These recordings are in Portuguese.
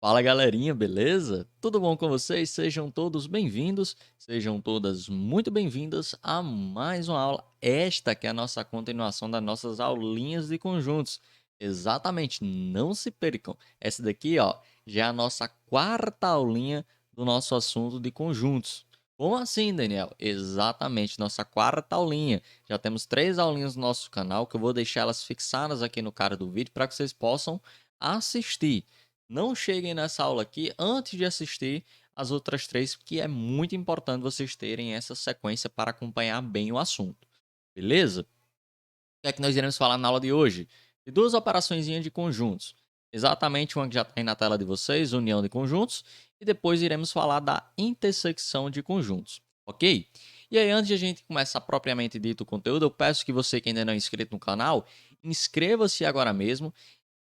Fala galerinha, beleza? Tudo bom com vocês? Sejam todos bem-vindos, sejam todas muito bem-vindas a mais uma aula. Esta que é a nossa continuação das nossas aulinhas de conjuntos. Exatamente, não se percam. Essa daqui, ó, já é a nossa quarta aulinha do nosso assunto de conjuntos. Como assim, Daniel? Exatamente, nossa quarta aulinha. Já temos 3 aulinhas no nosso canal que eu vou deixar elas fixadas aqui no card do vídeo para que vocês possam assistir. Não cheguem nessa aula aqui antes de assistir as outras 3, que é muito importante vocês terem essa sequência para acompanhar bem o assunto. Beleza? O que é que nós iremos falar na aula de hoje? De 2 operaçõezinhas de conjuntos. Exatamente uma que já está aí na tela de vocês, união de conjuntos, e depois iremos falar da intersecção de conjuntos, ok? E aí, antes de a gente começar propriamente dito o conteúdo, eu peço que você que ainda não é inscrito no canal, inscreva-se agora mesmo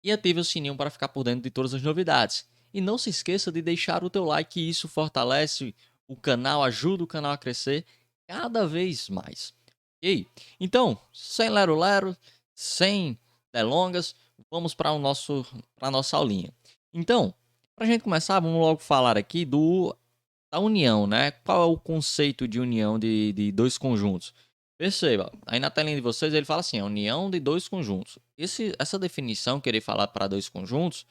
e ative o sininho para ficar por dentro de todas as novidades. E não se esqueça de deixar o teu like, que isso fortalece o canal, ajuda o canal a crescer cada vez mais. Ok? Então, sem lero-lero, sem delongas, vamos para a nossa aulinha. Então, para a gente começar, vamos logo falar aqui da união, né? Qual é o conceito de união de 2 conjuntos? Perceba, aí na telinha de vocês ele fala assim, a união de 2 conjuntos. Essa definição que ele falar para 2 conjuntos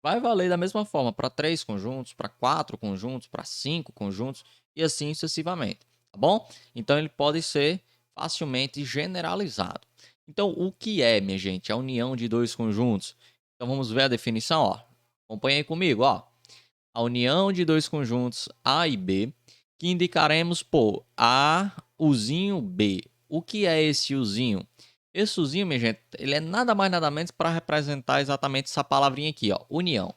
vai valer da mesma forma para 3 conjuntos, para 4 conjuntos, para 5 conjuntos e assim sucessivamente, tá bom? Então ele pode ser facilmente generalizado. Então o que é, minha gente, a união de 2 conjuntos? Então vamos ver a definição, ó. Acompanhe aí comigo, ó. A união de 2 conjuntos A e B, que indicaremos por A, Uzinho, B. O que é esse Uzinho? Esse Uzinho, minha gente, ele é nada mais nada menos para representar exatamente essa palavrinha aqui, ó, união.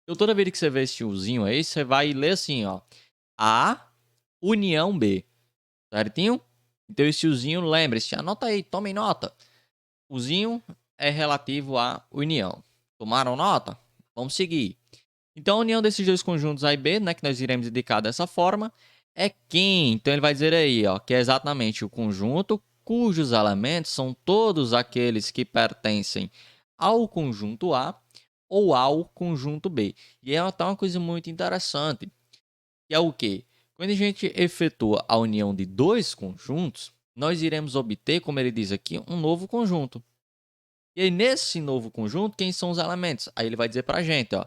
Então toda vez que você vê esse Uzinho aí, você vai ler assim, ó, A, união B, certinho? Então esse Uzinho, lembre-se, anota aí, tomem nota. Uzinho é relativo à união. Tomaram nota? Vamos seguir. Então, a união desses 2 conjuntos A e B, né, que nós iremos indicar dessa forma, é quem? Então, ele vai dizer aí, ó, que é exatamente o conjunto cujos elementos são todos aqueles que pertencem ao conjunto A ou ao conjunto B. E é até uma coisa muito interessante, que é o quê? Quando a gente efetua a união de 2 conjuntos, nós iremos obter, como ele diz aqui, um novo conjunto. E aí, nesse novo conjunto, quem são os elementos? Aí ele vai dizer para a gente, ó,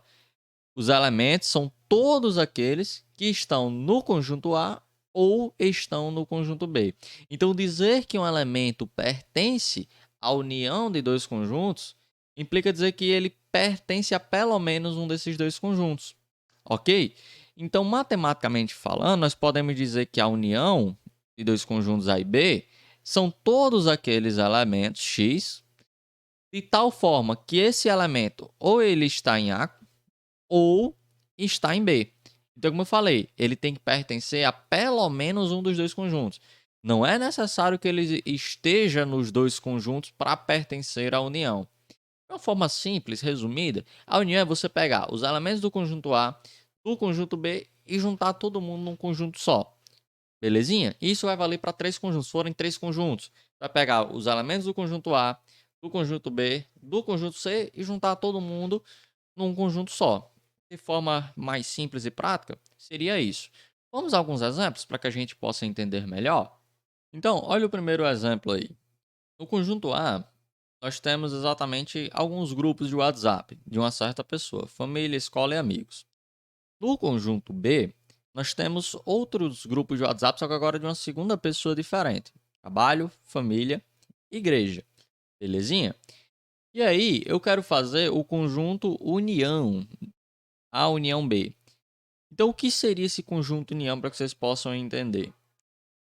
os elementos são todos aqueles que estão no conjunto A ou estão no conjunto B. Então, dizer que um elemento pertence à união de 2 conjuntos implica dizer que ele pertence a pelo menos um desses 2 conjuntos, ok? Então, matematicamente falando, nós podemos dizer que a união de 2 conjuntos A e B são todos aqueles elementos X de tal forma que esse elemento ou ele está em A ou está em B. Então, como eu falei, ele tem que pertencer a pelo menos um dos 2 conjuntos. Não é necessário que ele esteja nos 2 conjuntos para pertencer à união. De uma forma simples, resumida, a união é você pegar os elementos do conjunto A, do conjunto B e juntar todo mundo num conjunto só. Belezinha? Isso vai valer para 3 conjuntos. Se forem 3 conjuntos, vai pegar os elementos do conjunto A, do conjunto B, do conjunto C e juntar todo mundo num conjunto só. De forma mais simples e prática, seria isso. Vamos a alguns exemplos para que a gente possa entender melhor? Então, olha o primeiro exemplo aí. No conjunto A, nós temos exatamente alguns grupos de WhatsApp de uma certa pessoa, família, escola e amigos. No conjunto B, nós temos outros grupos de WhatsApp, só que agora de uma segunda pessoa diferente. Trabalho, família, igreja. Belezinha? E aí, eu quero fazer o conjunto união, a união B. Então, o que seria esse conjunto união para que vocês possam entender?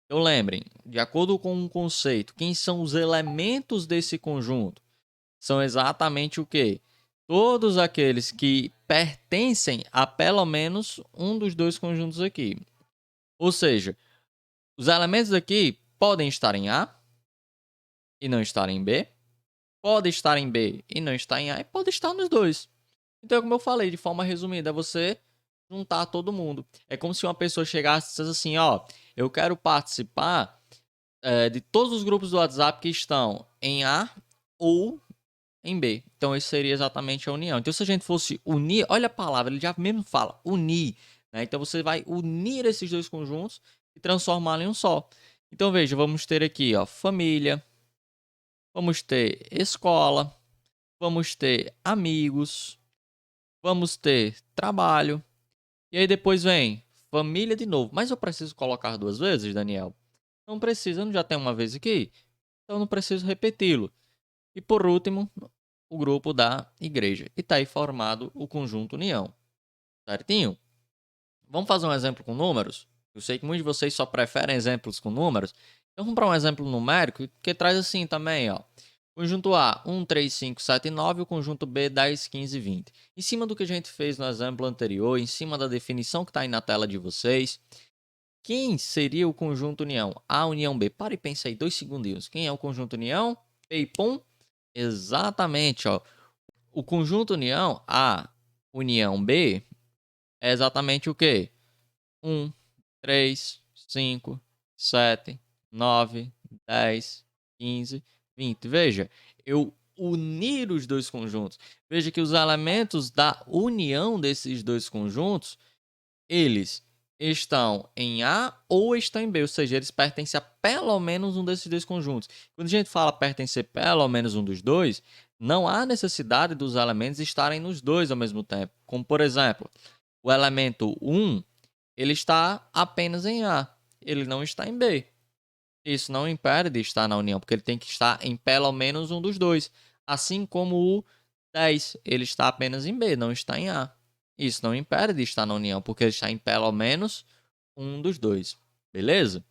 Então, lembrem, de acordo com o conceito, quem são os elementos desse conjunto? São exatamente o quê? Todos aqueles que pertencem a pelo menos um dos 2 conjuntos aqui. Ou seja, os elementos aqui podem estar em A e não estar em B, pode estar em B e não estar em A, e pode estar nos dois. Então, como eu falei, de forma resumida, é você juntar todo mundo. É como se uma pessoa chegasse e dissesse assim, ó, eu quero participar de todos os grupos do WhatsApp que estão em A ou em B. Então, esse seria exatamente a união. Então, se a gente fosse unir, olha a palavra, ele já mesmo fala, unir. Né? Então, você vai unir esses dois conjuntos e transformá-los em um só. Então, veja, vamos ter aqui, ó, família, vamos ter escola, vamos ter amigos, vamos ter trabalho. E aí depois vem família de novo. Mas eu preciso colocar duas vezes, Daniel? Não precisa, não já tem uma vez aqui? Então não preciso repeti-lo. E por último, o grupo da igreja. E está aí formado o conjunto união. Certinho? Vamos fazer um exemplo com números? Eu sei que muitos de vocês só preferem exemplos com números. Então vamos para um exemplo numérico que traz assim também, ó. Conjunto A, 1, 3, 5, 7, 9. O conjunto B, 10, 15, 20. Em cima do que a gente fez no exemplo anterior, em cima da definição que está aí na tela de vocês, quem seria o conjunto união? A união B. Para e pensa aí, 2 segundinhos. Quem é o conjunto união? P e pum. Exatamente, ó. O conjunto união, A união B, é exatamente o quê? 1, 3, 5, 7, 9, 10, 15, 20. Veja, eu unir os dois conjuntos. Veja que os elementos da união desses dois conjuntos, eles estão em A ou estão em B, ou seja, eles pertencem a pelo menos um desses dois conjuntos. Quando a gente fala pertencer pelo menos um dos dois, não há necessidade dos elementos estarem nos dois ao mesmo tempo. Como, por exemplo, o elemento 1, ele está apenas em A, ele não está em B. Isso não impede de estar na união, porque ele tem que estar em pelo menos um dos dois. Assim como o 10, ele está apenas em B, não está em A. Isso não impede de estar na união, porque ele está em pelo menos um dos dois. Beleza?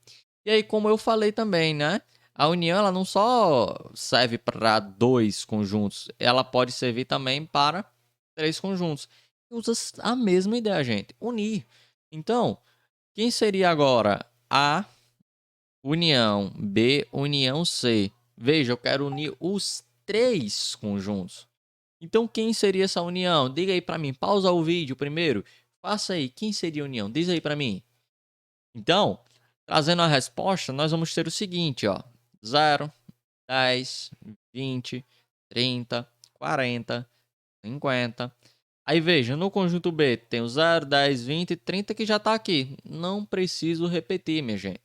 E aí, como eu falei também, né? A união ela não só serve para dois conjuntos, ela pode servir também para três conjuntos. Usa a mesma ideia, gente. Unir. Então, quem seria agora A união B união C? Veja, eu quero unir os três conjuntos. Então, quem seria essa união? Diga aí para mim. Pausa o vídeo primeiro. Faça aí. Quem seria a união? Diz aí para mim. Então, trazendo a resposta, nós vamos ter o seguinte, ó. 0, 10, 20, 30, 40, 50. Aí veja, no conjunto B tem o 0, 10, 20 e 30 que já está aqui. Não preciso repetir, minha gente.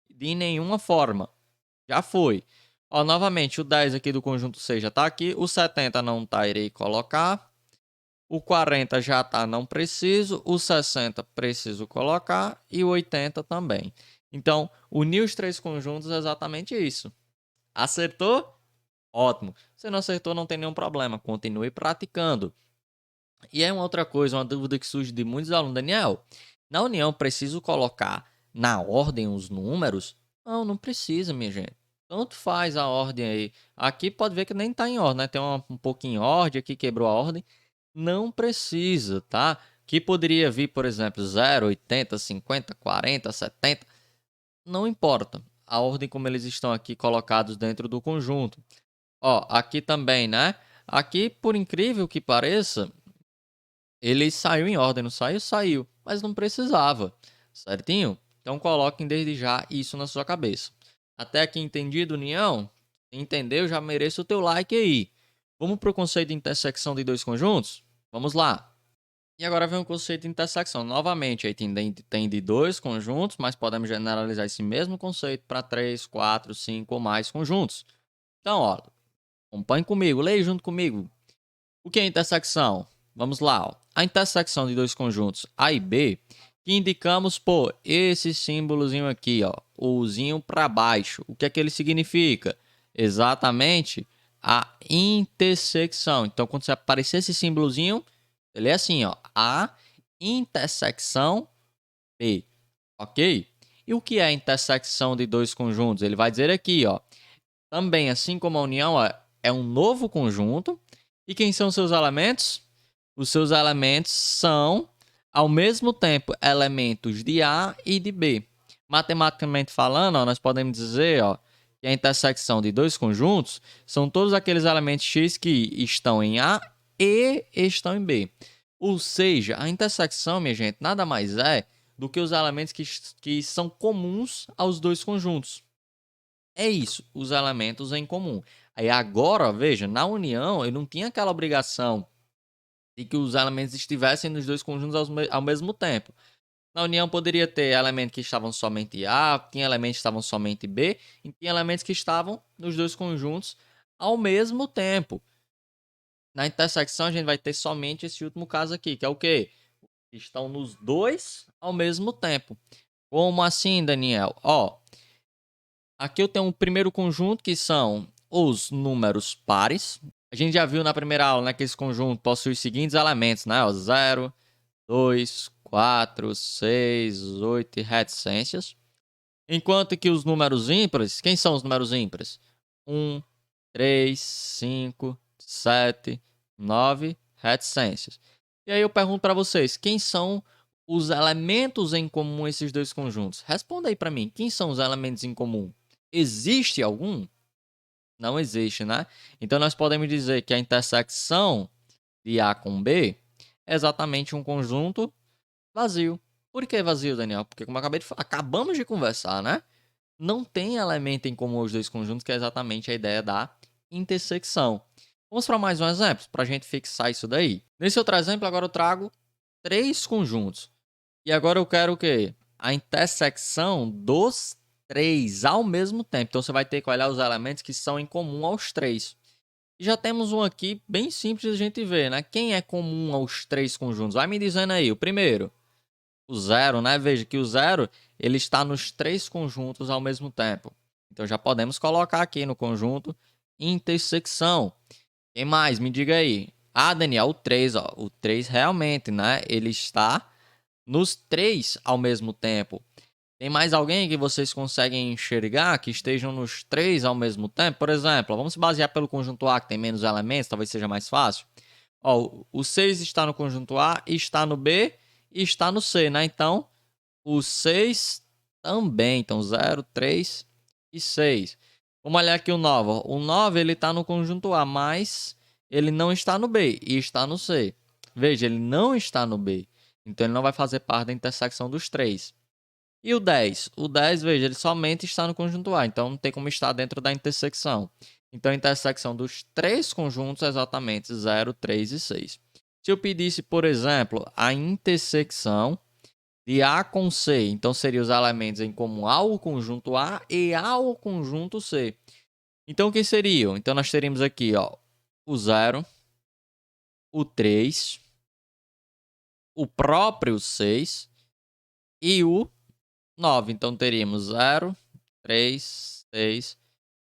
De nenhuma forma. Já foi. Ó, novamente, o 10 aqui do conjunto C já está aqui. O 70 não está, irei colocar. O 40 já está, não preciso. O 60 preciso colocar. E o 80 também. Então, unir os três conjuntos é exatamente isso. Acertou? Ótimo. Se não acertou, não tem nenhum problema. Continue praticando. E é uma outra coisa, uma dúvida que surge de muitos alunos. Daniel, na união preciso colocar na ordem os números? Não, não precisa, minha gente. Tanto faz a ordem aí. Aqui pode ver que nem está em ordem, né? Tem um pouquinho em ordem, aqui quebrou a ordem. Não precisa, tá? Aqui poderia vir, por exemplo, 0, 80, 50, 40, 70. Não importa. A ordem como eles estão aqui colocados dentro do conjunto. Ó, aqui também, né? Aqui, por incrível que pareça, ele saiu em ordem, não saiu? Saiu, mas não precisava, certinho? Então coloquem desde já isso na sua cabeça. Até aqui entendido, união? Entendeu? Já mereço o teu like aí. Vamos para o conceito de intersecção de dois conjuntos? Vamos lá. E agora vem o conceito de intersecção. Novamente, aí tem de dois conjuntos, mas podemos generalizar esse mesmo conceito para 3, 4, 5 ou mais conjuntos. Então, ó, acompanhe comigo, leia junto comigo. O que é intersecção? Vamos lá. Ó. A intersecção de dois conjuntos A e B, que indicamos por esse símbolozinho aqui, ó, o Uzinho para baixo. O que é que ele significa? Exatamente a intersecção. Então, quando você aparecer esse símbolozinho, ele é assim, ó, a intersecção B, ok? E o que é a intersecção de dois conjuntos? Ele vai dizer aqui, ó, também, assim como a união, ó, é um novo conjunto. E quem são seus elementos? Os seus elementos são, ao mesmo tempo, elementos de A e de B. Matematicamente falando, ó, nós podemos dizer ó, que a intersecção de dois conjuntos são todos aqueles elementos X que estão em A e estão em B. Ou seja, a intersecção, minha gente, nada mais é do que os elementos que são comuns aos dois conjuntos. É isso, os elementos em comum. Aí agora, veja, na união eu não tinha aquela obrigação de que os elementos estivessem nos dois conjuntos ao mesmo tempo. Na união poderia ter elementos que estavam somente A, tinha elementos que estavam somente B, e tinha elementos que estavam nos dois conjuntos ao mesmo tempo. Na intersecção a gente vai ter somente esse último caso aqui, que é o quê? Estão nos dois ao mesmo tempo. Como assim, Daniel? Ó, aqui eu tenho um primeiro conjunto que são os números pares. A gente já viu na primeira aula, né, que esse conjunto possui os seguintes elementos, né? Ó, 0, 2, 4, 6, 8 e reticências. Enquanto que os números ímpares, quem são os números ímpares? 1, 3, 5, 7, 9 reticências. E aí eu pergunto para vocês, quem são os elementos em comum esses dois conjuntos? Responda aí para mim, quem são os elementos em comum? Existe algum? Não existe, né? Então nós podemos dizer que a intersecção de A com B é exatamente um conjunto vazio. Por que vazio, Daniel? Porque como eu acabei de falar, acabamos de conversar, né? Não tem elemento em comum os dois conjuntos, que é exatamente a ideia da intersecção. Vamos para mais um exemplo, para a gente fixar isso daí. Nesse outro exemplo, agora eu trago três conjuntos. E agora eu quero o quê? A intersecção dos três ao mesmo tempo. Então você vai ter que olhar os elementos que são em comum aos três. E já temos um aqui bem simples de a gente ver, né? Quem é comum aos três conjuntos? Vai me dizendo aí. O primeiro, o zero, né? Veja que o zero ele está nos três conjuntos ao mesmo tempo. Então já podemos colocar aqui no conjunto intersecção. Quem mais? Me diga aí. Ah, Daniel, o 3, ó. O 3 realmente, né? Ele está nos três ao mesmo tempo. Tem mais alguém que vocês conseguem enxergar que estejam nos três ao mesmo tempo? Por exemplo, vamos se basear pelo conjunto A, que tem menos elementos, talvez seja mais fácil. Ó, o 6 está no conjunto A, está no B e está no C, né? Então, o 6 também. Então, 0, 3 e 6. Vamos olhar aqui o 9. Ó. O 9 ele está no conjunto A, mas ele não está no B e está no C. Veja, ele não está no B. Então, ele não vai fazer parte da intersecção dos três. E o 10? O 10, veja, ele somente está no conjunto A, então não tem como estar dentro da intersecção. Então, a intersecção dos três conjuntos é exatamente 0, 3 e 6. Se eu pedisse, por exemplo, a intersecção de A com C, então seriam os elementos em comum ao conjunto A e ao conjunto C. Então, o que seriam? Então, nós teríamos aqui ó, o 0, o 3, o próprio 6 e o 9. Então, teríamos 0, 3, 6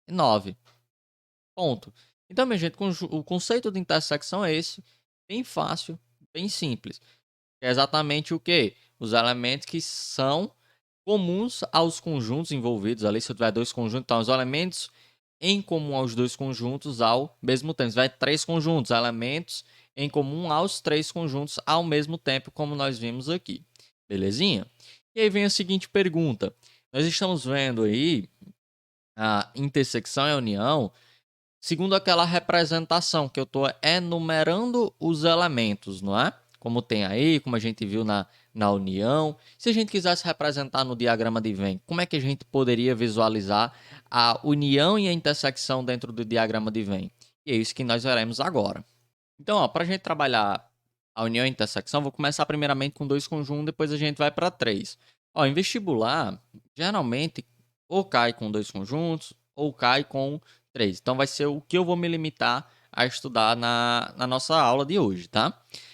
e 9. Ponto. Então, minha gente, o conceito de intersecção é esse. Bem fácil, bem simples. É exatamente o que? Os elementos que são comuns aos conjuntos envolvidos ali. Se eu tiver dois conjuntos, então os elementos em comum aos dois conjuntos ao mesmo tempo. Se tiver três conjuntos, elementos em comum aos três conjuntos ao mesmo tempo, como nós vimos aqui. Belezinha? E aí vem a seguinte pergunta. Nós estamos vendo aí a intersecção e a união segundo aquela representação que eu estou enumerando os elementos, não é? Como tem aí, como a gente viu na união. Se a gente quisesse representar no diagrama de Venn, como é que a gente poderia visualizar a união e a intersecção dentro do diagrama de Venn? E é isso que nós veremos agora. Então, para a gente trabalhar a união e a intersecção, vou começar primeiramente com dois conjuntos, depois a gente vai para três. Ó, em vestibular, geralmente, ou cai com dois conjuntos, ou cai com três. Então, vai ser o que eu vou me limitar a estudar na nossa aula de hoje, tá?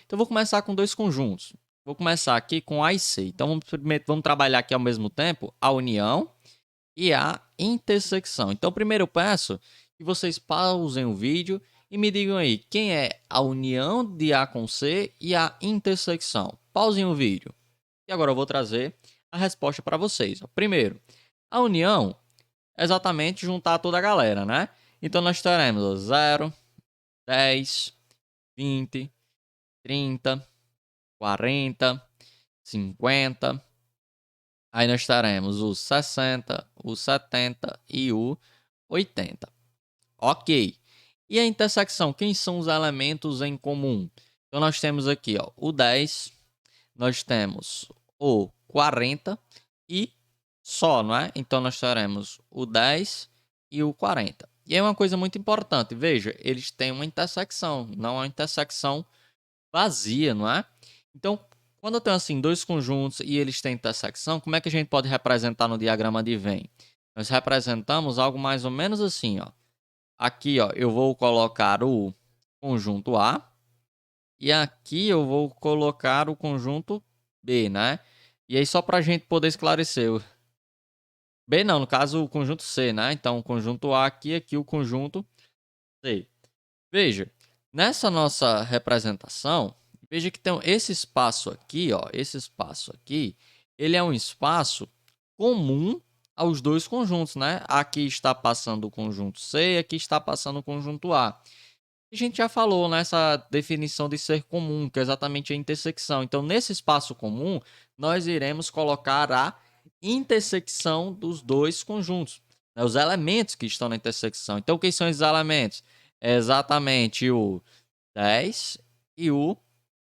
Então, eu vou começar com dois conjuntos. Vou começar aqui com A e C. Então, vamos trabalhar aqui ao mesmo tempo a união e a intersecção. Então, primeiro eu peço que vocês pausem o vídeo e me digam aí quem é a união de A com C e a intersecção. Pausem o vídeo. E agora eu vou trazer a resposta para vocês. Primeiro, a união é exatamente juntar toda a galera, né? Então nós teremos 0, 10, 20, 30, 40, 50. Aí nós teremos o 60, o 70 e o 80. Ok. E a intersecção? Quem são os elementos em comum? Então, nós temos aqui ó, o 10, nós temos o 40 e só, não é? Então, nós teremos o 10 e o 40. E aí uma coisa muito importante, veja, eles têm uma intersecção, não é uma intersecção vazia, não é? Então, quando eu tenho assim dois conjuntos e eles têm intersecção, como é que a gente pode representar no diagrama de Venn? Nós representamos algo mais ou menos assim, ó. Aqui, ó, eu vou colocar o conjunto A e aqui eu vou colocar o conjunto B, né? E aí só para a gente poder esclarecer, B não, no caso o conjunto C, né? Então o conjunto A aqui o conjunto C. Veja, nessa nossa representação, veja que tem esse espaço aqui, ó, esse espaço aqui, ele é um espaço comum aos dois conjuntos, né? Aqui está passando o conjunto C e aqui está passando o conjunto A. A gente já falou nessa definição de ser comum, que é exatamente a intersecção. Então, nesse espaço comum, nós iremos colocar a intersecção dos dois conjuntos, né? Os elementos que estão na intersecção. Então, quem são esses elementos? É exatamente o 10 e o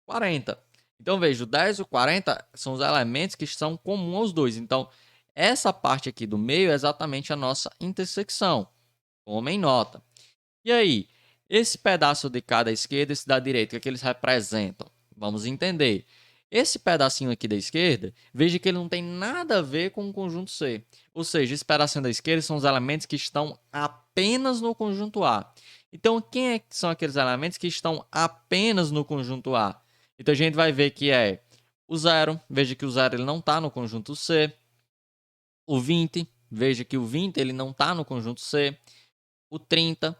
40. Então, veja, o 10 e o 40 são os elementos que são comuns aos dois. Então, essa parte aqui do meio é exatamente a nossa intersecção. Tomem nota. E aí, esse pedaço de cada esquerda e esse da direita, o que é que eles representam? Vamos entender. Esse pedacinho aqui da esquerda, veja que ele não tem nada a ver com o conjunto C. Ou seja, esse pedacinho da esquerda são os elementos que estão apenas no conjunto A. Então, quem é que são aqueles elementos que estão apenas no conjunto A? Então, a gente vai ver que é o 0. Veja que o 0 ele não está no conjunto C. O 20. Veja que o 20 ele não está no conjunto C. O 30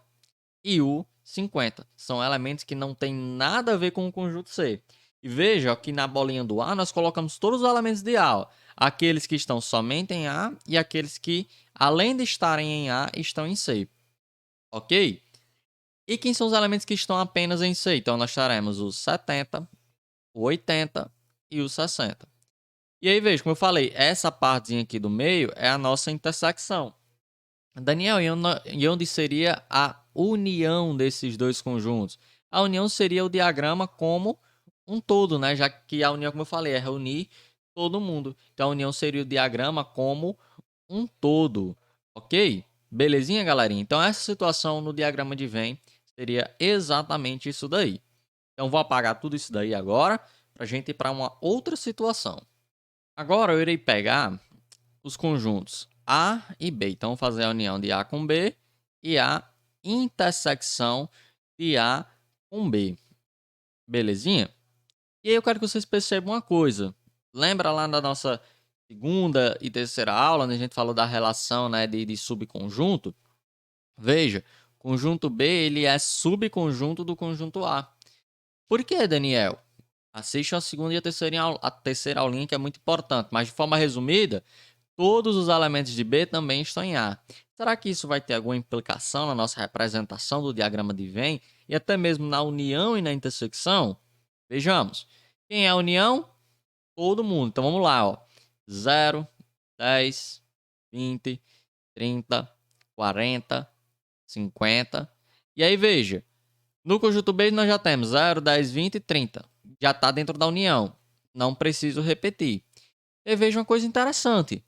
e o 50. São elementos que não têm nada a ver com o conjunto C. E veja que na bolinha do A nós colocamos todos os elementos de A. Ó. Aqueles que estão somente em A e aqueles que, além de estarem em A, estão em C. Ok? E quem são os elementos que estão apenas em C? Então nós teremos os 70, o 80 e o 60. E aí veja, como eu falei, essa partezinha aqui do meio é a nossa intersecção. Daniel, e onde seria a união desses dois conjuntos? A união seria o diagrama como um todo, né? Já que a união, como eu falei, é reunir todo mundo. Então, a união seria o diagrama como um todo, ok? Belezinha, galerinha? Então, essa situação no diagrama de Venn seria exatamente isso daí. Então, vou apagar tudo isso daí agora para a gente ir para uma outra situação. Agora, eu irei pegar os conjuntos A e B. Então, vou fazer a união de A com B e a intersecção de A com B. Belezinha? E aí eu quero que vocês percebam uma coisa. Lembra lá da nossa segunda e terceira aula, onde a gente falou da relação, né, de subconjunto? Veja, conjunto B ele é subconjunto do conjunto A. Por que, Daniel? Assista a segunda e a terceira aulinha, que é muito importante. Mas, de forma resumida, todos os elementos de B também estão em A. Será que isso vai ter alguma implicação na nossa representação do diagrama de Venn e até mesmo na união e na intersecção? Vejamos. Quem é a união? Todo mundo. Então vamos lá, ó. 0, 10, 20, 30, 40, 50. E aí veja, no conjunto B nós já temos 0, 10, 20 e 30. Já está dentro da união. Não preciso repetir. E veja uma coisa interessante.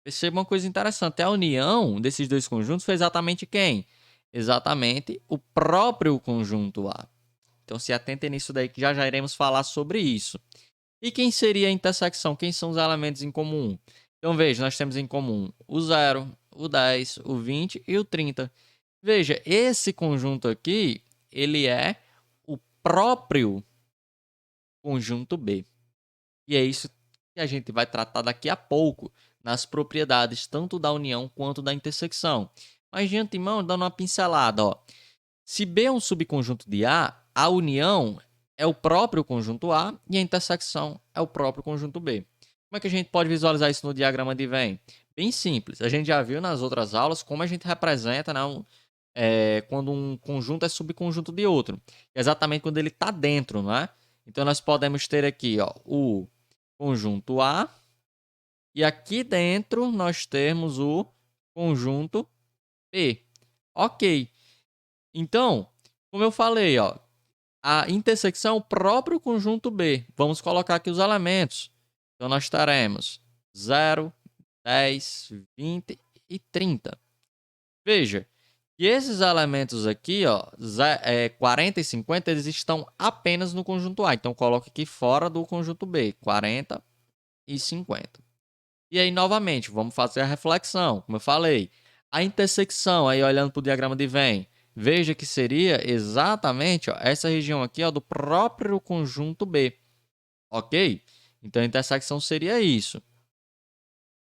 Perceba uma coisa interessante. A união desses dois conjuntos foi exatamente quem? Exatamente o próprio conjunto A. Então se atentem nisso daí que já iremos falar sobre isso. E quem seria a intersecção? Quem são os elementos em comum? Então veja, nós temos em comum o 0, o 10, o 20 e o 30. Veja, esse conjunto aqui, ele é o próprio conjunto B. E é isso que a gente vai tratar daqui a pouco, nas propriedades tanto da união quanto da intersecção. Mas de antemão, dando uma pincelada, ó. Se B é um subconjunto de a união é o próprio conjunto A e a intersecção é o próprio conjunto B. Como é que a gente pode visualizar isso no diagrama de Venn? Bem simples. A gente já viu nas outras aulas como a gente representa, né, quando um conjunto é subconjunto de outro. Exatamente quando ele está dentro, não é? Então, nós podemos ter aqui ó, o conjunto A e aqui dentro nós temos o conjunto B. Ok. Então, como eu falei, ó, a intersecção é o próprio conjunto B. Vamos colocar aqui os elementos. Então, nós teremos 0, 10, 20 e 30. Veja que esses elementos aqui, ó, 40 e 50, eles estão apenas no conjunto A. Então, coloco aqui fora do conjunto B, 40 e 50. E aí, novamente, vamos fazer a reflexão. Como eu falei, a intersecção, aí olhando para o diagrama de Venn, veja que seria exatamente, ó, essa região aqui, ó, do próprio conjunto B. Ok? Então, a intersecção seria isso.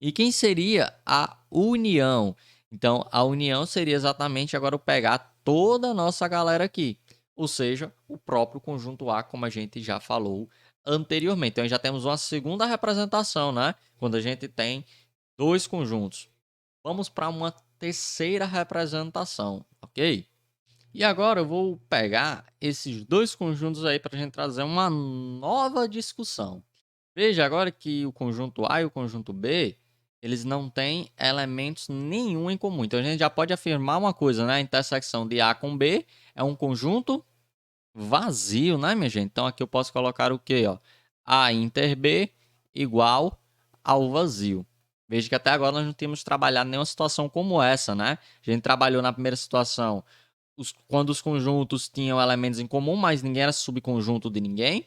E quem seria a união? Então, a união seria exatamente agora eu pegar toda a nossa galera aqui. Ou seja, o próprio conjunto A, como a gente já falou anteriormente. Então, já temos uma segunda representação, né? Quando a gente tem dois conjuntos. Vamos para uma terceira representação, ok? E agora eu vou pegar esses dois conjuntos aí para a gente trazer uma nova discussão. Veja agora que o conjunto A e o conjunto B, eles não têm elementos nenhum em comum. Então a gente já pode afirmar uma coisa, né? A intersecção de A com B é um conjunto vazio, né, minha gente? Então aqui eu posso colocar o quê, ó? A inter B igual ao vazio. Veja que até agora nós não tínhamos trabalhado nenhuma situação como essa, né? A gente trabalhou na primeira situação quando os conjuntos tinham elementos em comum, mas ninguém era subconjunto de ninguém.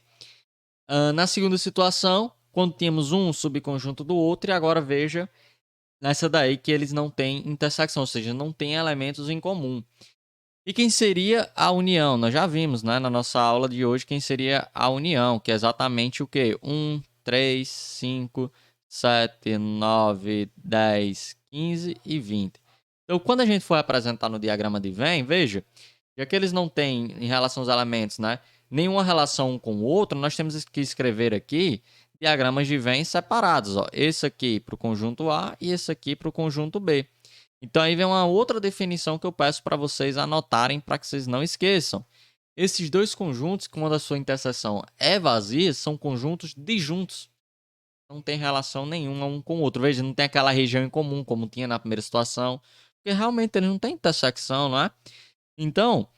Na segunda situação, quando tínhamos um subconjunto do outro, e agora veja nessa daí que eles não têm intersecção, ou seja, não têm elementos em comum. E quem seria a união? Nós já vimos, né, na nossa aula de hoje quem seria a união, que é exatamente o quê? 1, 3, 5, 7, 9, 10, 15 e 20. Então, quando a gente for apresentar no diagrama de Venn, veja, já que eles não têm, em relação aos elementos, né, nenhuma relação um com o outro, nós temos que escrever aqui diagramas de Venn separados. Ó. Esse aqui para o conjunto A e esse aqui para o conjunto B. Então, aí vem uma outra definição que eu peço para vocês anotarem para que vocês não esqueçam. Esses dois conjuntos, quando a sua interseção é vazia, são conjuntos disjuntos. Não tem relação nenhuma um com o outro. Veja, não tem aquela região em comum, como tinha na primeira situação. Porque realmente eles não têm intersecção, não é? Então,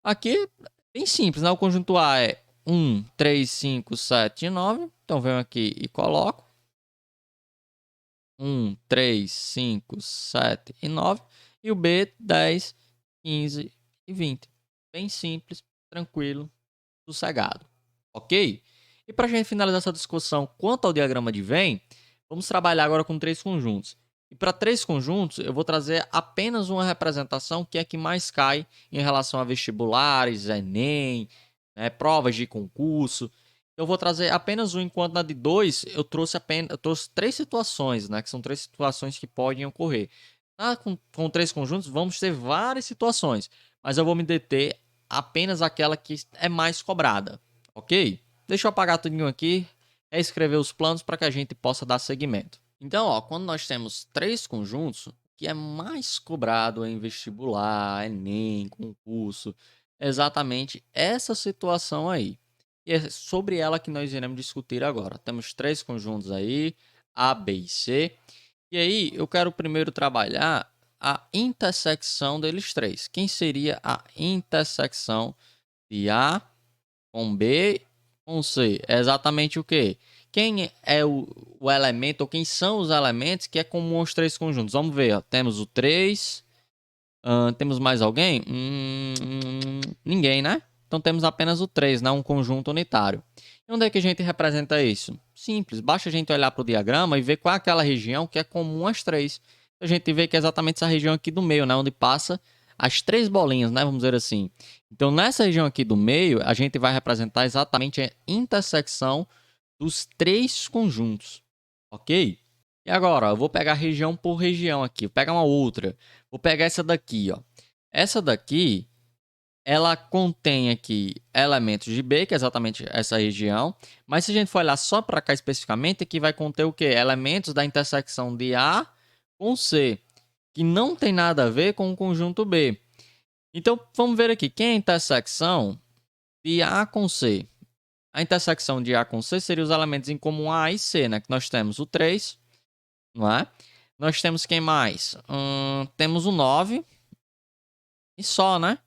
aqui é bem simples, né? O conjunto A é 1, 3, 5, 7 e 9. Então, venho aqui e coloco. 1, 3, 5, 7 e 9. E o B, 10, 15 e 20. Bem simples, tranquilo, sossegado. Ok? E para a gente finalizar essa discussão quanto ao diagrama de Venn, vamos trabalhar agora com três conjuntos. E para três conjuntos, eu vou trazer apenas uma representação que é a que mais cai em relação a vestibulares, Enem, né, provas de concurso. Eu vou trazer apenas um, enquanto na de dois eu trouxe três situações, né? Que são três situações que podem ocorrer. Com três conjuntos, vamos ter várias situações, mas eu vou me deter apenas aquela que é mais cobrada, ok? Deixa eu apagar tudinho aqui, reescrever os planos para que a gente possa dar seguimento. Então, ó, quando nós temos três conjuntos, o que é mais cobrado em vestibular, Enem, concurso, é exatamente essa situação aí. E é sobre ela que nós iremos discutir agora. Temos três conjuntos aí, A, B e C. E aí, eu quero primeiro trabalhar a intersecção deles três. Quem seria a intersecção de A com B com C? É exatamente o quê? Quem é o elemento, ou quem são os elementos que é comum aos três conjuntos? Vamos ver, ó. Temos o 3. Temos mais alguém? Ninguém, né? Então temos apenas o 3, né? Um conjunto unitário. E onde é que a gente representa isso? Simples, basta a gente olhar para o diagrama e ver qual é aquela região que é comum às três. A gente vê que é exatamente essa região aqui do meio, né? Onde passa as três bolinhas, né? Vamos dizer assim. Então nessa região aqui do meio, a gente vai representar exatamente a intersecção dos três conjuntos, ok? E agora, ó, eu vou pegar região por região aqui, vou pegar uma outra. Vou pegar essa daqui, ó. Essa daqui, ela contém aqui elementos de B, que é exatamente essa região. Mas se a gente for olhar só para cá especificamente, aqui vai conter o quê? Elementos da intersecção de A com C, que não tem nada a ver com o conjunto B. Então, vamos ver aqui. Quem é a intersecção de A com C? A intersecção de A com C seria os elementos em comum A e C, né? Que nós temos o 3, não é? Nós temos quem mais? Temos o 9 e só, né?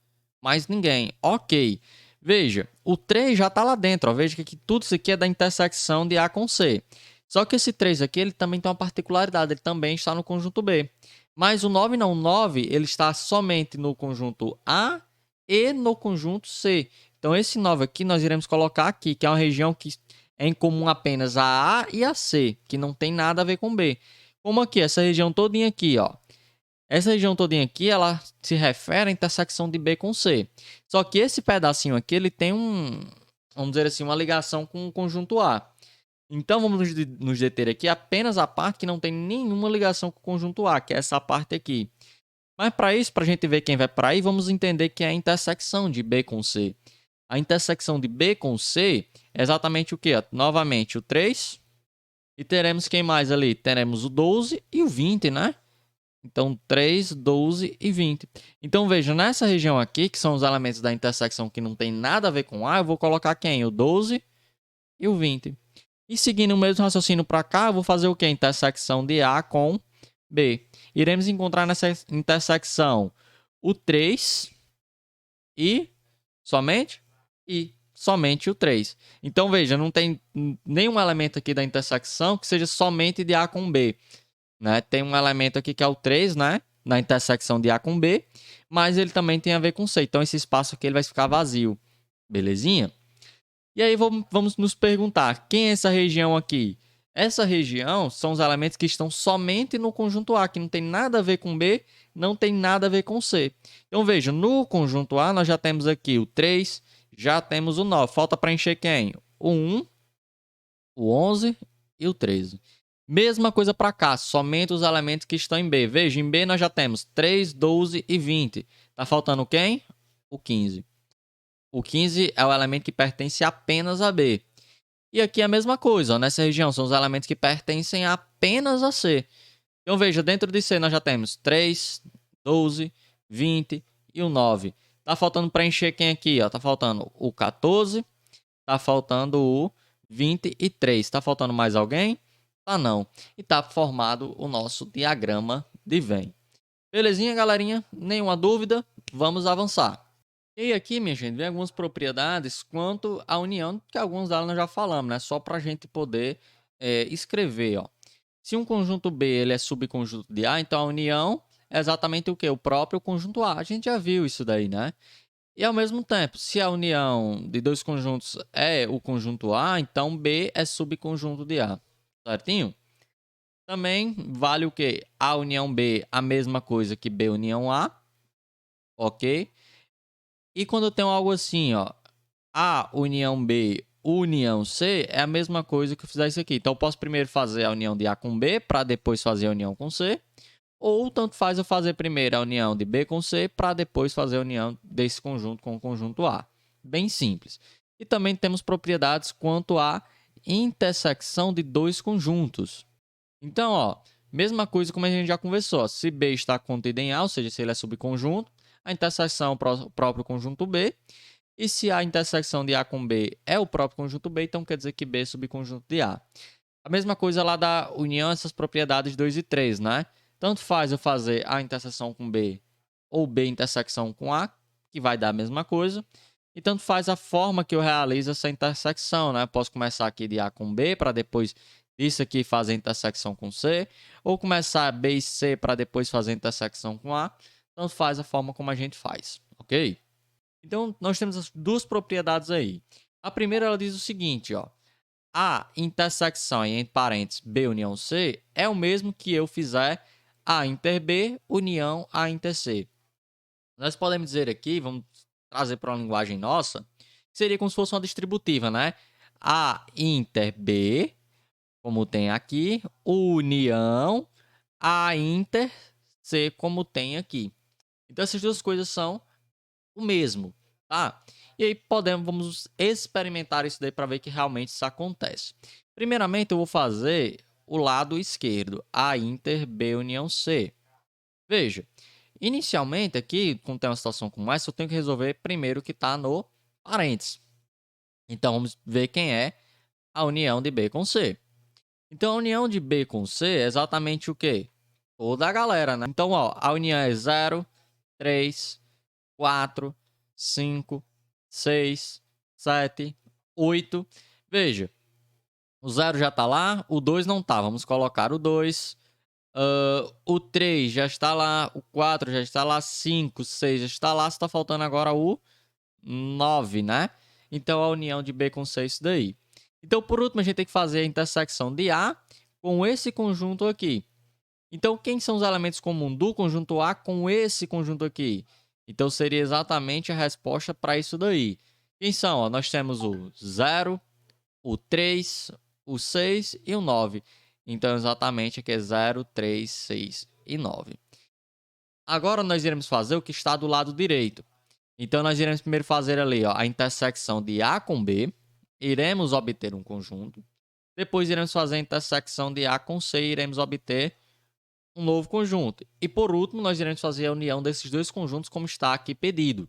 Mais ninguém. Ok. Veja, o 3 já está lá dentro. Ó. Veja que tudo isso aqui é da intersecção de A com C. Só que esse 3 aqui, ele também tem uma particularidade. Ele também está no conjunto B. Mas o 9 não, o 9 ele está somente no conjunto A e no conjunto C. Então esse 9 aqui nós iremos colocar aqui, que é uma região que é em comum apenas a e a C, que não tem nada a ver com B. Como aqui, essa região todinha aqui, ó. Essa região todinha aqui, ela se refere à intersecção de B com C. Só que esse pedacinho aqui, ele tem vamos dizer assim, uma ligação com o conjunto A. Então, vamos nos deter aqui apenas a parte que não tem nenhuma ligação com o conjunto A, que é essa parte aqui. Mas para isso, para a gente ver quem vai para aí, vamos entender que é a intersecção de B com C. A intersecção de B com C é exatamente o quê? Novamente, o 3. E teremos quem mais ali? Teremos o 12 e o 20, né? Então, 3, 12 e 20. Então, veja, nessa região aqui, que são os elementos da intersecção que não tem nada a ver com A, eu vou colocar quem? O 12 e o 20. E seguindo o mesmo raciocínio para cá, eu vou fazer o quê? Intersecção de A com B. Iremos encontrar nessa intersecção o 3 e somente o 3. Então, veja, não tem nenhum elemento aqui da intersecção que seja somente de A com B. Né? Tem um elemento aqui que é o 3, né? Na intersecção de A com B, mas ele também tem a ver com C. Então, esse espaço aqui ele vai ficar vazio. Belezinha? E aí, vamos nos perguntar, quem é essa região aqui? Essa região são os elementos que estão somente no conjunto A, que não tem nada a ver com B, não tem nada a ver com C. Então, veja, no conjunto A, nós já temos aqui o 3, já temos o 9. Falta preencher quem? O 1, o 11 e o 13. Mesma coisa para cá, somente os elementos que estão em B. Veja, em B nós já temos 3, 12 e 20. Tá faltando quem? O 15. O 15 é o elemento que pertence apenas a B. E aqui é a mesma coisa, ó, nessa região são os elementos que pertencem apenas a C. Então veja, dentro de C nós já temos 3, 12, 20 e o 9. Tá faltando preencher quem aqui? Ó? Tá faltando o 14, tá faltando o 23. Tá faltando mais alguém? Tá não. E tá formado o nosso diagrama de Venn. Belezinha, galerinha? Nenhuma dúvida? Vamos avançar. E aqui, minha gente, vem algumas propriedades quanto à união, que alguns delas nós já falamos, né? Só para a gente poder escrever, ó. Se um conjunto B ele é subconjunto de A, então a união é exatamente o quê? O próprio conjunto A. A gente já viu isso daí, né? E ao mesmo tempo, se a união de dois conjuntos é o conjunto A, então B é subconjunto de A. Certinho? Também vale o quê? A união B, a mesma coisa que B união A. Ok? E quando eu tenho algo assim, ó, A união B, união C, é a mesma coisa que eu fizer isso aqui. Então, eu posso primeiro fazer a união de A com B, para depois fazer a união com C. Ou, tanto faz eu fazer primeiro a união de B com C, para depois fazer a união desse conjunto com o conjunto A. Bem simples. E também temos propriedades quanto à intersecção de dois conjuntos. Então, ó, mesma coisa como a gente já conversou. Ó, se B está contido em A, ou seja, se ele é subconjunto, a interseção é o próprio conjunto B. E se a intersecção de A com B é o próprio conjunto B, então quer dizer que B é subconjunto de A. A mesma coisa lá da união, essas propriedades 2 e 3, né? Tanto faz eu fazer A interseção com B ou B intersecção com A, que vai dar a mesma coisa. E tanto faz a forma que eu realizo essa intersecção, né? Eu posso começar aqui de A com B, para depois disso aqui fazer intersecção com C. Ou começar B e C, para depois fazer intersecção com A. Tanto faz a forma como a gente faz, ok? Então, nós temos as duas propriedades aí. A primeira, ela diz o seguinte, ó. A intersecção entre parênteses B união C é o mesmo que eu fizer A inter B união A inter C. Nós podemos dizer aqui, vamos trazer para uma linguagem nossa, que seria como se fosse uma distributiva, né? A inter B, como tem aqui, união A inter C, como tem aqui. Então, essas duas coisas são o mesmo, tá? E aí vamos experimentar isso daí para ver que realmente isso acontece. Primeiramente, eu vou fazer o lado esquerdo, A inter B união C. Veja, inicialmente aqui, quando tem uma situação como essa, eu tenho que resolver primeiro o que está no parênteses. Então, vamos ver quem é a união de B com C. Então, a união de B com C é exatamente o quê? Toda a galera, né? Então, ó, a união é 0, 3, 4, 5, 6, 7, 8. Veja, o 0 já está lá, o 2 não está. Vamos colocar o 2. O 3 já está lá, o 4 já está lá, 5, 6 já está lá, está faltando agora o 9, né? Então, a união de B com C é isso daí. Então, por último, a gente tem que fazer a intersecção de A com esse conjunto aqui. Então, quem são os elementos comuns do conjunto A com esse conjunto aqui? Então, seria exatamente a resposta para isso daí. Quem são? Ó, nós temos o 0, o 3, o 6 e o 9. Então, exatamente aqui é 0, 3, 6 e 9. Agora, nós iremos fazer o que está do lado direito. Então, nós iremos primeiro fazer ali ó, a intersecção de A com B. Iremos obter um conjunto. Depois, iremos fazer a intersecção de A com C e iremos obter um novo conjunto. E, por último, nós iremos fazer a união desses dois conjuntos como está aqui pedido.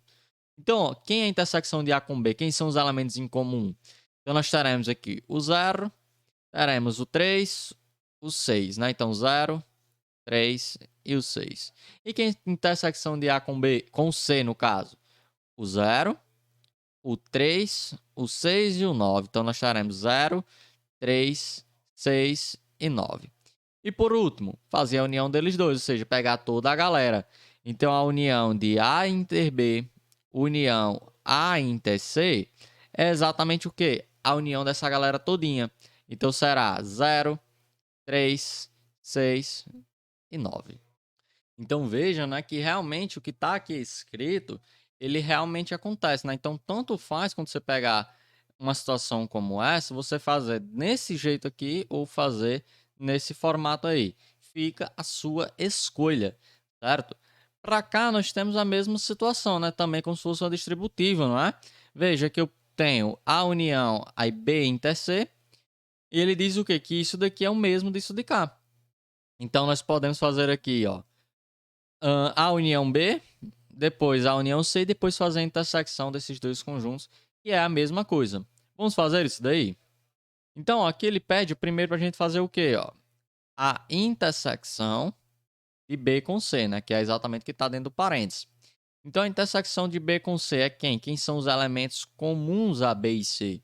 Então, ó, quem é a intersecção de A com B? Quem são os elementos em comum? Então, nós teremos aqui o 0, teremos o 3, o 6, né? Então, 0, 3 e o 6. E quem é a intersecção de A com B, com C, no caso? O 0, o 3, o 6 e o 9. Então, nós teremos 0, 3, 6 e 9. E por último, fazer a união deles dois, ou seja, pegar toda a galera. Então, a união de A inter B, união A inter C, é exatamente o quê? A união dessa galera todinha. Então, será 0, 3, 6 e 9. Então, veja, né, que realmente o que está aqui escrito, ele realmente acontece, né? Então, tanto faz quando você pegar uma situação como essa, você fazer nesse jeito aqui ou fazer nesse formato aí. Fica a sua escolha, certo? Para cá, nós temos a mesma situação, né? Também como se fosse uma distributiva, não é? Veja que eu tenho a união aí B inter C, e ele diz o quê? Que isso daqui é o mesmo disso de cá. Então, nós podemos fazer aqui, ó, a união B, depois a união C e depois fazer a intersecção desses dois conjuntos, que é a mesma coisa. Vamos fazer isso daí? Então, aqui ele pede primeiro para a gente fazer o quê? Ó? A intersecção de B com C, né? Que é exatamente o que está dentro do parênteses. Então, a intersecção de B com C é quem? Quem são os elementos comuns a B e C?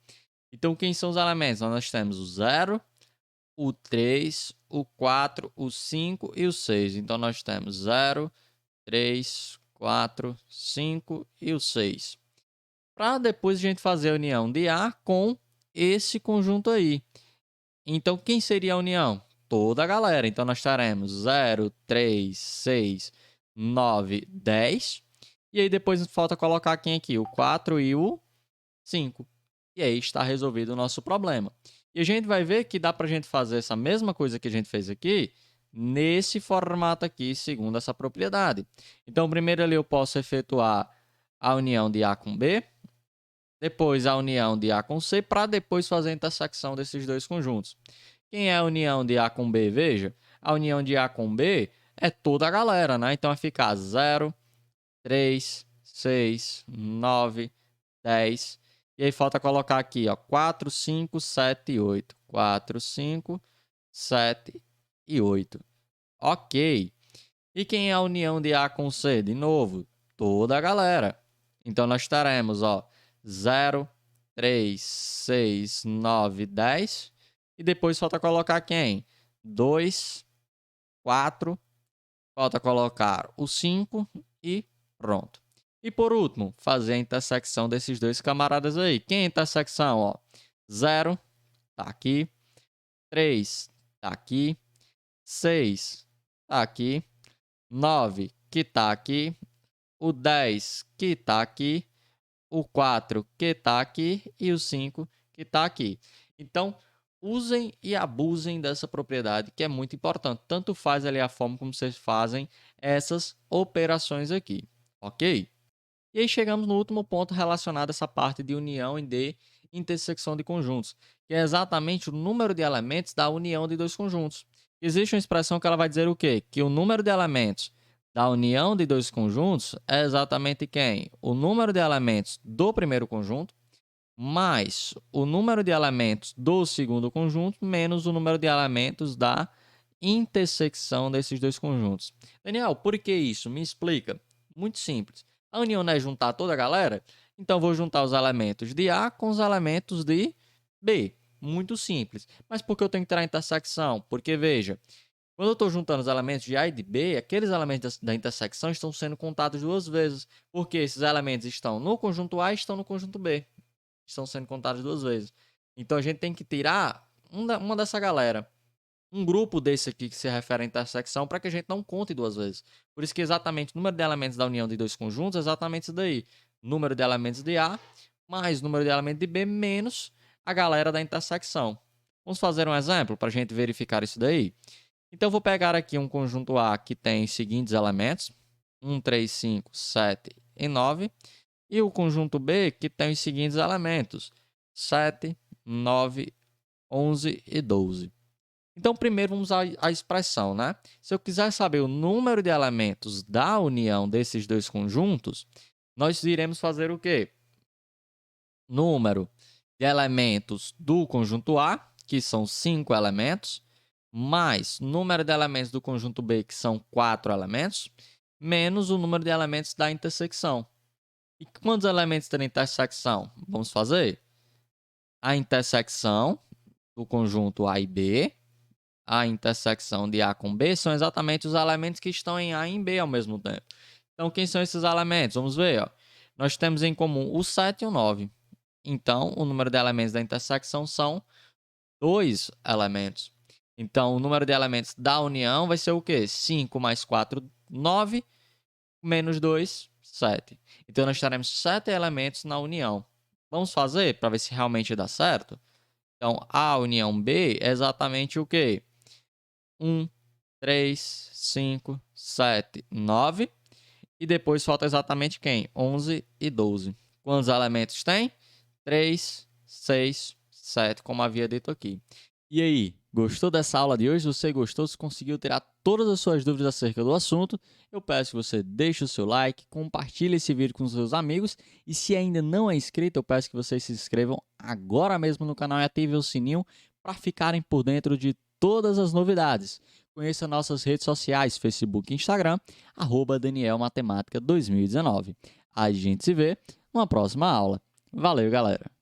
Então, quem são os elementos? Nós temos o 0, o 3, o 4, o 5 e o 6. Então, nós temos 0, 3, 4, 5 e o 6. Para depois a gente fazer a união de A com esse conjunto aí. Então, quem seria a união? Toda a galera. Então, nós teremos 0, 3, 6, 9, 10. E aí, depois falta colocar quem aqui? O 4 e o 5. E aí está resolvido o nosso problema. E a gente vai ver que dá para a gente fazer essa mesma coisa que a gente fez aqui nesse formato aqui, segundo essa propriedade. Então, primeiro ali eu posso efetuar a união de A com B, depois a união de A com C, para depois fazer a intersecção desses dois conjuntos. Quem é a união de A com B? Veja, a união de A com B é toda a galera, né? Então vai ficar 0, 3, 6, 9, 10. E aí falta colocar aqui, ó, 4, 5, 7 e 8. 4, 5, 7 e 8. Ok. E quem é a união de A com C? De novo, toda a galera. Então, nós teremos, ó, 0, 3, 6, 9, 10. E depois falta colocar quem? 2, 4. Falta colocar o 5 e pronto. E por último, fazer a intersecção desses dois camaradas aí. Quem é a intersecção? Ó, 0 tá aqui. 3 tá aqui. 6 tá aqui. 9 que tá aqui. O 10 que tá aqui. O 4 que tá aqui. E o 5 que tá aqui. Então, usem e abusem dessa propriedade, que é muito importante. Tanto faz ali a forma como vocês fazem essas operações aqui, ok? E aí chegamos no último ponto relacionado a essa parte de união e de intersecção de conjuntos, que é exatamente o número de elementos da união de dois conjuntos. Existe uma expressão que ela vai dizer o quê? Que o número de elementos da união de dois conjuntos é exatamente quem? O número de elementos do primeiro conjunto mais o número de elementos do segundo conjunto menos o número de elementos da intersecção desses dois conjuntos. Daniel, por que isso? Me explica. Muito simples. A união não é juntar toda a galera? Então, vou juntar os elementos de A com os elementos de B. Muito simples. Mas por que eu tenho que ter a intersecção? Porque, veja, Quando eu estou juntando os elementos de A e de B, aqueles elementos da intersecção estão sendo contados 2 vezes, porque esses elementos estão no conjunto A e estão no conjunto B. Estão sendo contados 2 vezes. Então, a gente tem que tirar uma dessa galera. Um grupo desse aqui que se refere à intersecção para que a gente não conte 2 vezes. Por isso que exatamente o número de elementos da união de 2 conjuntos é exatamente isso daí. Número de elementos de A mais número de elementos de B menos a galera da intersecção. Vamos fazer um exemplo para a gente verificar isso daí? Então, vou pegar aqui um conjunto A que tem os seguintes elementos: 1, 3, 5, 7 e 9. E o conjunto B que tem os seguintes elementos: 7, 9, 11 e 12. Então, primeiro vamos à expressão, né? Se eu quiser saber o número de elementos da união desses dois conjuntos, nós iremos fazer o quê? Número de elementos do conjunto A, que são 5 elementos, mais número de elementos do conjunto B, que são 4 elementos, menos o número de elementos da intersecção. E quantos elementos tem na intersecção? Vamos fazer a intersecção do conjunto A e B. A intersecção de A com B são exatamente os elementos que estão em A e em B ao mesmo tempo. Então, quem são esses elementos? Vamos ver. Ó. Nós temos em comum o 7 e o 9. Então, o número de elementos da intersecção são 2 elementos. Então, o número de elementos da união vai ser o quê? 5 mais 4, 9, menos 2, 7. Então, nós teremos 7 elementos na união. Vamos fazer para ver se realmente dá certo? Então, A união B é exatamente o quê? 1, 3, 5, 7, 9. E depois falta exatamente quem? 11 e 12. Quantos elementos tem? 3, 6, 7, como havia dito aqui. E aí, gostou dessa aula de hoje? Se você gostou, se conseguiu tirar todas as suas dúvidas acerca do assunto, eu peço que você deixe o seu like, compartilhe esse vídeo com os seus amigos e se ainda não é inscrito, eu peço que vocês se inscrevam agora mesmo no canal e ativem o sininho para ficarem por dentro de todas as novidades. Conheça nossas redes sociais, Facebook e Instagram, @DanielMatemática2019. A gente se vê numa próxima aula. Valeu, galera!